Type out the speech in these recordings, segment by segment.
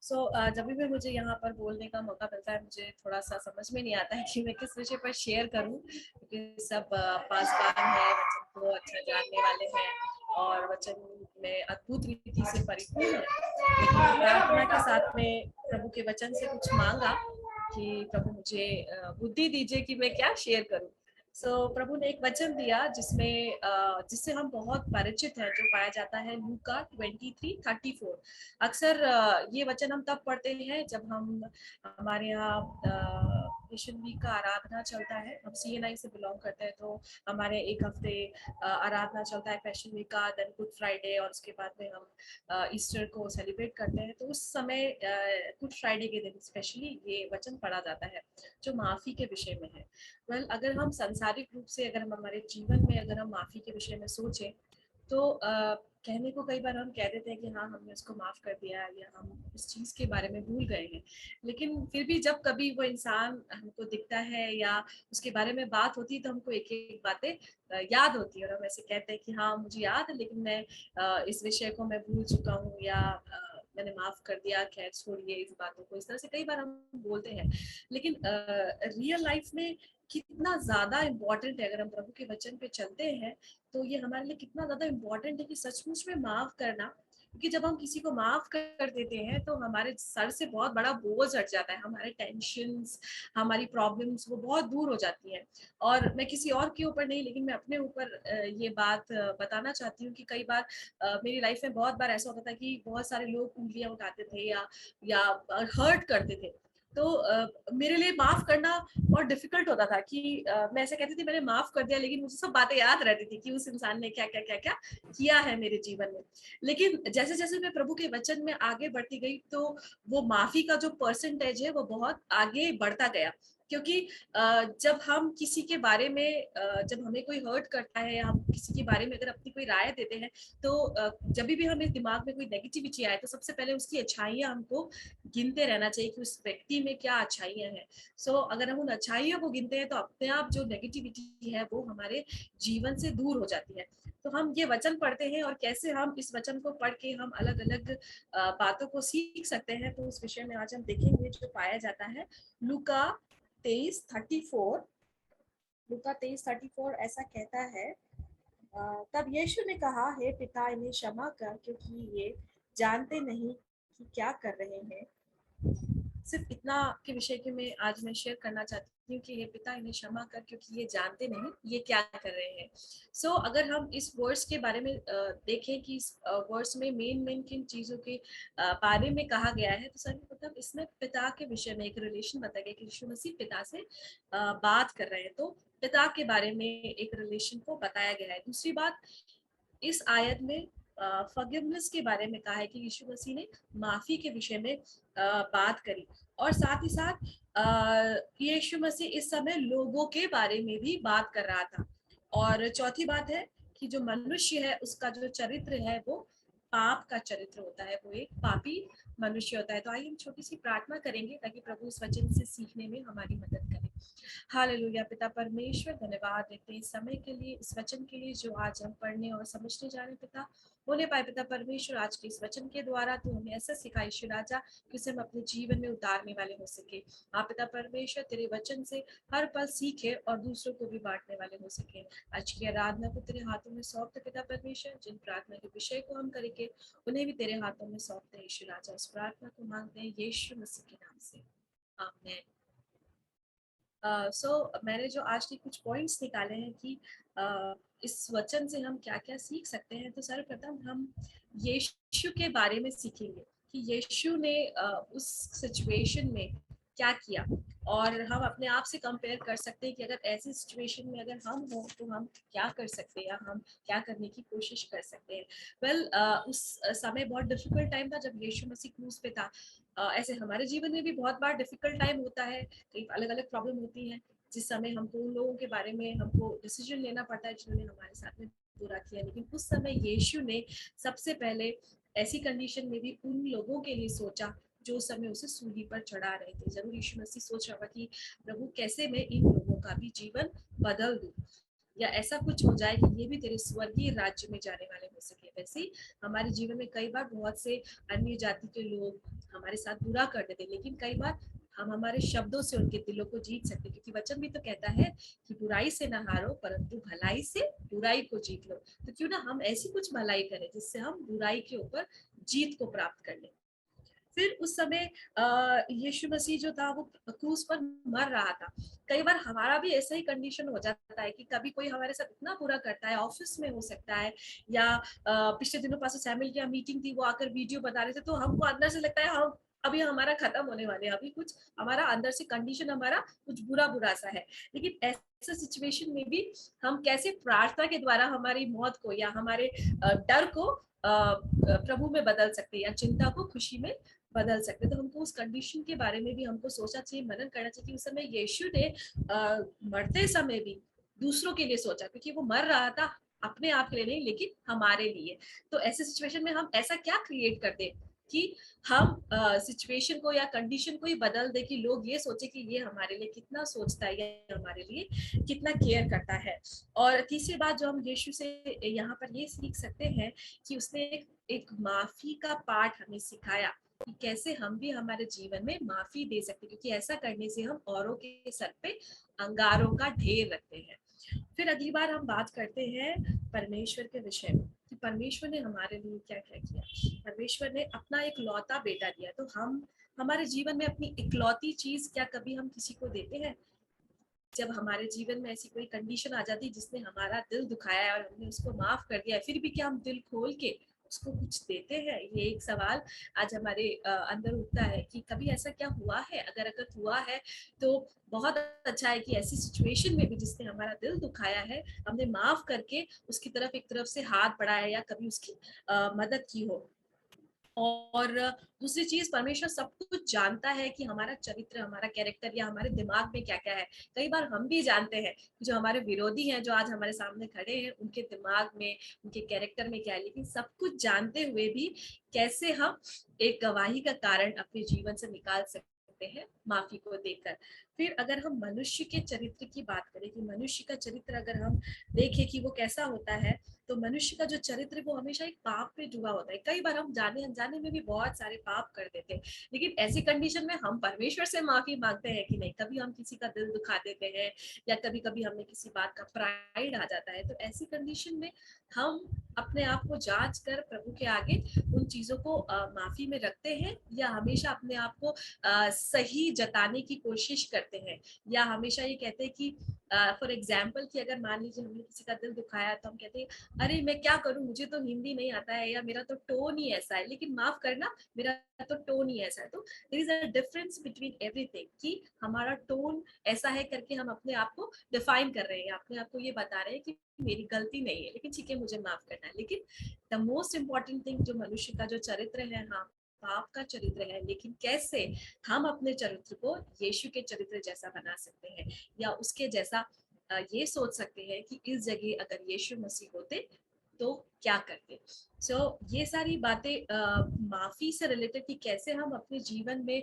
जब भी मुझे यहाँ पर बोलने का मौका मिलता है, मुझे थोड़ा सा समझ में नहीं आता है कि मैं किस विषय पर शेयर करूँ, क्योंकि सब पासवान है, वचन को अच्छा जानने वाले हैं और वचन में अद्भुत रीति से परिपूर्ण है। लेकिन प्रार्थना के साथ में प्रभु के वचन से कुछ मांगा कि प्रभु मुझे बुद्धि दीजिए कि मैं क्या शेयर करूँ। प्रभु ने एक वचन दिया जिसमें जिससे हम बहुत परिचित हैं, जो पाया जाता है लूका 23:34। अक्सर ये वचन हम तब पढ़ते हैं जब हम हमारे यहाँ मिशन वीक का आराधना चलता है। हम CNI से बिलोंग करते हैं, तो हमारे एक हफ्ते आराधना चलता है पैशन वीक का, देन गुड फ्राइडे, और उसके बाद में हम ईस्टर को सेलिब्रेट करते हैं। तो उस समय गुड फ्राइडे के दिन स्पेशली ये वचन पढ़ा जाता है जो माफी के विषय में है। अगर हम संसारिक रूप से, अगर हम हमारे जीवन में अगर हम माफी के विषय में सोचें, तो कहने को कई बार हम कह देते हैं कि हाँ, हमने उसको माफ कर दिया या हम इस चीज के बारे में भूल गए हैं। लेकिन फिर भी जब कभी वो इंसान हमको दिखता है या उसके बारे में बात होती है, तो हमको एक एक बातें याद होती है और हम ऐसे कहते हैं कि हाँ, मुझे याद है, लेकिन मैं इस विषय को मैं भूल चुका हूँ, या मैंने माफ कर दिया, खैर छोड़िए इस बातों को। इस तरह से कई बार हम बोलते हैं। लेकिन रियल लाइफ में कितना ज्यादा इम्पोर्टेंट है, अगर हम प्रभु के वचन पे चलते हैं, तो ये हमारे लिए कितना ज्यादा इम्पोर्टेंट है कि सचमुच में माफ करना। क्योंकि जब हम किसी को माफ कर देते हैं, तो हमारे सर से बहुत बड़ा बोझ हट जाता है, हमारे टेंशन्स, हमारी प्रॉब्लम्स वो बहुत दूर हो जाती हैं। और मैं किसी और के ऊपर नहीं, लेकिन मैं अपने ऊपर ये बात बताना चाहती हूँ कि कई बार मेरी लाइफ में बहुत बार ऐसा होता था कि बहुत सारे लोग उंगलियां उठाते थे या हर्ट करते थे। तो मेरे लिए माफ करना बहुत डिफिकल्ट होता था कि मैं ऐसे कहती थी मैंने माफ कर दिया, लेकिन मुझे सब बातें याद रहती थी कि उस इंसान ने क्या क्या क्या क्या किया है मेरे जीवन में। लेकिन जैसे जैसे मैं प्रभु के वचन में आगे बढ़ती गई, तो वो माफी का जो परसेंटेज है वो बहुत आगे बढ़ता गया। क्योंकि जब हम किसी के बारे में जब हमें कोई हर्ट करता है, या हम किसी के बारे में अगर अपनी कोई राय देते हैं, तो जब भी हमें दिमाग में कोई नेगेटिविटी आए, तो सबसे पहले उसकी अच्छाइयाँ हमको गिनते रहना चाहिए कि उस व्यक्ति में क्या अच्छाइयाँ हैं। अगर हम उन अच्छाइयों को गिनते हैं, तो अपने आप जो नेगेटिविटी है वो हमारे जीवन से दूर हो जाती है। तो हम ये वचन पढ़ते हैं, और कैसे हम इस वचन को पढ़ के हम अलग अलग बातों को सीख सकते हैं, तो उस विषय में आज हम देखेंगे, जो पाया जाता है लूका 23:34। लूका 23:34 ऐसा कहता है, तब यीशु ने कहा, हे पिता, इन्हें क्षमा कर, क्योंकि ये जानते नहीं कि क्या कर रहे हैं। सिर्फ इतना के विषय के मैं आज मैं शेयर करना चाहती हूँ कि हे पिता, इन्हें क्षमा कर, क्योंकि ये जानते नहीं ये क्या कर रहे हैं। अगर हम इस वर्स के बारे में देखें कि इस वर्स में मेन किन चीजों के बारे में कहा गया है, तो सर्वप्रथम इसमें पिता के विषय में एक रिलेशन बताया गया कि यीशु मसीह पिता से बात कर रहे हैं, तो पिता के बारे में एक रिलेशन को बताया गया है। दूसरी बात, इस आयत में फॉरगिवनेस के बारे में कहा है कि यीशु मसीह ने माफी के विषय में बात करी, और साथ ही साथ यीशु मसीह इस समय लोगों के बारे में भी बात कर रहा था। और चौथी बात है कि जो मनुष्य है, उसका जो चरित्र है वो पाप का चरित्र होता है, वो एक पापी मनुष्य होता है। तो आइए हम छोटी सी प्रार्थना करेंगे, ताकि प्रभु इस वचन से सीखने में हमारी मदद करे। हालेलुया। पिता परमेश्वर, धन्यवाद देते हैं इस समय के लिए, इस वचन के लिए जो आज हम पढ़ने और समझने जा रहे हैं। पिता होने पाए, पिता परमेश्वर, आज के इस वचन के द्वारा तू हमें ऐसा सिखा ईश्वर राजा कि उसे हम अपने जीवन में उतारने वाले हो सके। हाँ पिता परमेश्वर, तेरे वचन से हर पल सीखे और दूसरों को भी बांटने वाले हो सके। आज की आराधना को तेरे हाथों में सौंपते पिता परमेश्वर, जिन प्रार्थना के विषय को हम करेंगे उन्हें भी तेरे हाथों में सौंपते हैं ईश्वर राजा। इस प्रार्थना को मांगते हैं यीशु मसीह के नाम से, आमीन। मैंने जो आज के कुछ पॉइंट्स निकाले हैं कि इस वचन से हम क्या क्या सीख सकते हैं। तो सर्वप्रथम हम यीशु के बारे में सीखेंगे कि यीशु ने उस सिचुएशन में क्या किया, और हम अपने आप से कंपेयर कर सकते हैं कि अगर ऐसी सिचुएशन में अगर हम हो, तो हम क्या कर सकते हैं, या हम क्या करने की कोशिश कर सकते हैं। उस समय बहुत डिफिकल्ट टाइम था जब यीशु मसीह क्रूस पे था। ऐसे हमारे जीवन में भी बहुत बार डिफिकल्ट टाइम होता है, कई अलग अलग प्रॉब्लम होती हैं, जिस समय हमको उन लोगों के बारे में हमको डिसीजन लेना पड़ता है जिन्होंने हमारे साथ में बुरा किया। लेकिन उस समय यीशु ने सबसे पहले ऐसी कंडीशन में भी उन लोगों के लिए सोचा जो उस समय उसे सूली पर चढ़ा रहे थे। जरूर यीशु मसीह सोच रहा था कि प्रभु कैसे मैं इन लोगों का भी जीवन बदल दूं। या ऐसा कुछ हो जाए कि ये भी तेरे स्वर्गीय राज्य में जाने वाले हो सके। वैसे ही हमारे जीवन में कई बार बहुत से अन्य जाति के लोग हमारे साथ बुरा कर देते, लेकिन कई बार हम हमारे शब्दों से उनके दिलों को जीत सकते, क्योंकि वचन भी तो कहता है कि बुराई से ना हारो परंतु भलाई से बुराई को जीत लो। तो क्यों ना हम ऐसी कुछ भलाई करें जिससे हम बुराई के ऊपर जीत को प्राप्त कर लें। फिर उस समय यीशु मसीह जो था वो क्रूस पर मर रहा था। कई बार हमारा भी ऐसा ही कंडीशन हो जाता है कि कभी कोई हमारे साथ इतना बुरा करता है, ऑफिस में हो सकता है, या पिछले दिनों पास सैमुअल की मीटिंग थी, वो आकर वीडियो बता रहे थे, तो हमको अंदर से लगता है हम अभी हमारा खत्म होने वाले हैं, अभी कुछ हमारा अंदर से कंडीशन हमारा कुछ बुरा बुरा सा है। लेकिन ऐसे सिचुएशन में भी हम कैसे प्रार्थना के द्वारा हमारी मौत को या हमारे डर को प्रभु में बदल सकते हैं, या चिंता को खुशी में बदल सकते। तो हमको उस कंडीशन के बारे में भी हमको सोचना चाहिए, मनन करना चाहिए कि उस समय यीशु ने मरते समय भी दूसरों के लिए सोचा, क्योंकि वो मर रहा था अपने आप के लिए नहीं लेकिन हमारे लिए। तो ऐसे सिचुएशन में हम ऐसा क्या क्रिएट कर दे कि हम सिचुएशन को या कंडीशन को ही बदल दे कि लोग ये सोचे कि ये हमारे लिए कितना सोचता है, ये हमारे लिए कितना केयर करता है। और तीसरी बात जो हम यीशु से यहाँ पर ये सीख सकते हैं कि उसने एक माफी का पाठ हमें सिखाया कि कैसे हम भी हमारे जीवन में माफी दे सकते, क्योंकि ऐसा करने से हम औरों के सर पे अंगारों का ढेर रखते हैं। फिर अगली बार हम बात करते हैं परमेश्वर के विषय में कि परमेश्वर ने हमारे लिए क्या क्या किया। परमेश्वर ने अपना एक लौता बेटा दिया, तो हम हमारे जीवन में अपनी इकलौती चीज क्या कभी हम किसी को देते हैं? जब हमारे जीवन में ऐसी कोई कंडीशन आ जाती है जिसने हमारा दिल दुखाया है और हमने उसको माफ कर दिया है, फिर भी क्या हम दिल खोल के उसको कुछ देते हैं? ये एक सवाल आज हमारे अंदर उठता है कि कभी ऐसा क्या हुआ है? अगर हुआ है तो बहुत अच्छा है कि ऐसी सिचुएशन में भी जिसने हमारा दिल दुखाया है, हमने माफ करके उसकी तरफ एक तरफ से हाथ बढ़ाया या कभी उसकी मदद की हो। और दूसरी चीज, परमेश्वर सब कुछ जानता है कि हमारा चरित्र, हमारा कैरेक्टर या हमारे दिमाग में क्या क्या है। कई बार हम भी जानते हैं कि जो हमारे विरोधी हैं, जो आज हमारे सामने खड़े हैं, उनके दिमाग में, उनके कैरेक्टर में क्या है, लेकिन सब कुछ जानते हुए भी कैसे हम एक गवाही का कारण अपने जीवन से निकाल सकते हैं माफी को देकर। फिर अगर हम मनुष्य के चरित्र की बात करें कि मनुष्य का चरित्र अगर हम देखें कि वो कैसा होता है, तो मनुष्य का जो चरित्र वो हमेशा एक पाप पे जुड़ा होता है। कई बार हम जाने अनजाने में भी बहुत सारे पाप कर देते हैं, लेकिन ऐसी कंडीशन में हम परमेश्वर से माफी मांगते हैं कि नहीं। कभी हम किसी का दिल दुखा देते हैं या कभी कभी हमें किसी बात का प्राइड आ जाता है, तो ऐसी कंडीशन में हम अपने आप को जांच कर प्रभु के आगे उन चीजों को माफी में रखते हैं, या हमेशा अपने आप को सही जताने की कोशिश करते हैं, या हमेशा ये कहते हैं कि फॉर एग्जाम्पल कि अगर मान लीजिए हमने किसी का दिल दुखाया तो हम कहते हैं अरे मैं क्या करूं, मुझे तो हिंदी नहीं आता है, या मेरा तो टोन ही ऐसा है, लेकिन माफ करना मेरा तो टोन ही ऐसा है। तो there is a difference between everything कि हमारा टोन ऐसा है करके हम अपने आप को डिफाइन कर रहे हैं, अपने आप को ये बता रहे हैं कि मेरी गलती नहीं है, लेकिन ठीक है मुझे माफ करना है। लेकिन द मोस्ट इम्पॉर्टेंट थिंग जो मनुष्य का जो चरित्र है, हाँ पाप का चरित्र है, लेकिन कैसे हम अपने चरित्र को यीशु के चरित्र जैसा बना सकते हैं, या उसके जैसा ये सोच सकते हैं कि इस जगह अगर यीशु मसीह होते तो क्या करते। सो ये सारी बातें माफी से रिलेटेड कि कैसे हम अपने जीवन में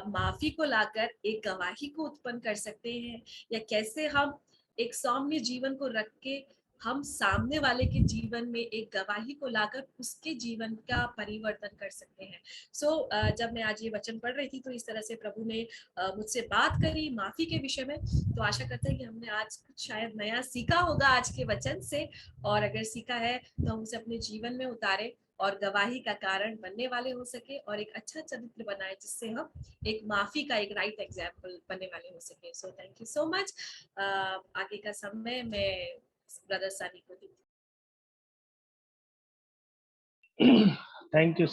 माफी को लाकर एक गवाही को उत्पन्न कर सकते हैं, या कैसे हम एक सौम्य जीवन को रख के हम सामने वाले के जीवन में एक गवाही को लाकर उसके जीवन का परिवर्तन कर सकते हैं। सो जब मैं आज ये वचन पढ़ रही थी तो इस तरह से प्रभु ने मुझसे बात करी माफी के विषय में। तो आशा करते हैं कि हमने आज कुछ शायद नया सीखा होगा आज के वचन से, और अगर सीखा है तो हम उसे अपने जीवन में उतारे और गवाही का कारण बनने वाले हो सके, और एक अच्छा चरित्र बनाए जिससे हम एक माफी का एक राइट एग्जाम्पल बनने वाले हो सके। So thank you so much. आगे का समय मैं ब्रदर सानी को दी। Thank you.